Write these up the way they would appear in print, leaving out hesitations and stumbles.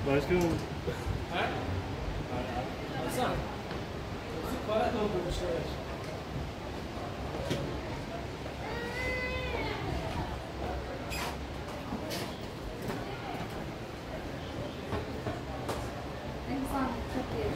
Başkanım. He? Hasan. Para doldurmuşlar. İnsan çok iyi.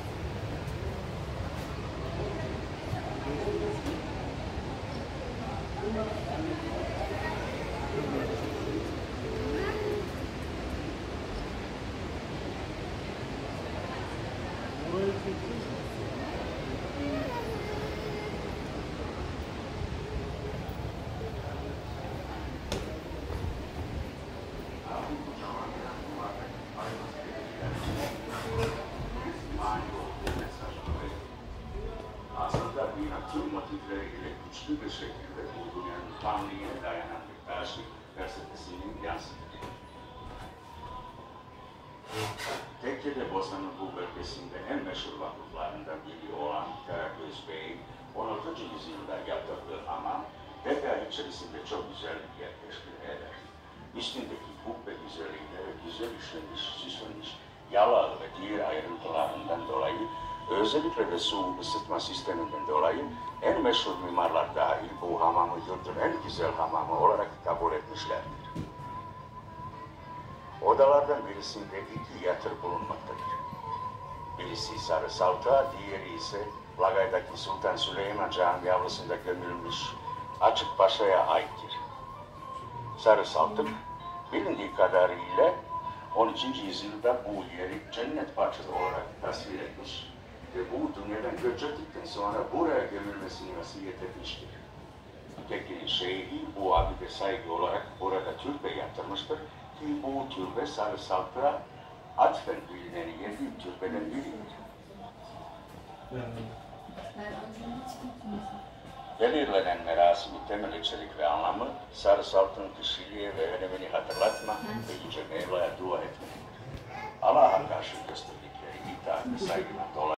Aslında tüm motifleriyle güçlü bir şekilde uygulayan Tanrı'ya dayanan bir karşı felsefesinin yansıtıdır. Tekkede Bosna'nın bu bölgesinde en meşhur vakıflarından biri olan Karagöz Bey'in 16. yüzyılda yaptırdığı hamam, detay içerisinde çok güzel bir yer teşkil eder. Üstündeki kubbe üzerinde güzel işlenmiş, süslenmiş, yağlı ve diğer ayrıntılarından dolayı, özellikle de su ısıtma sisteminden dolayı en meşhur mimarlar dahil bu hamamı yurdun en güzel hamamı olarak kabul etmişlerdir. Odalardan birisinde iki yatır bulunmaktadır. Birisi Sarı Salta, diğeri ise Lagay'daki Sultan Süleyman Camii avlusunda gömülmüş Açık Paşa'ya aittir. Sarı Saltık, bilindiği kadarıyla 13. yüzyılda bu yeri cennet parçası olarak tasvir etmiş ve bu dünyadan göç ettikten sonra buraya gömülmesini vasiyet etmiştir. Tekke'nin şeyhi bu abide saygı olarak burada türbe yaptırmıştır ki bu türbe Sarı Saltık'a atfen bilinen 7 türbeden biridir. Belirlenen merasimin temel içerik ve anlamı Sarı Saltık'ın kişiliği ve önemini hatırlatma ve Yüce Mevla'ya dua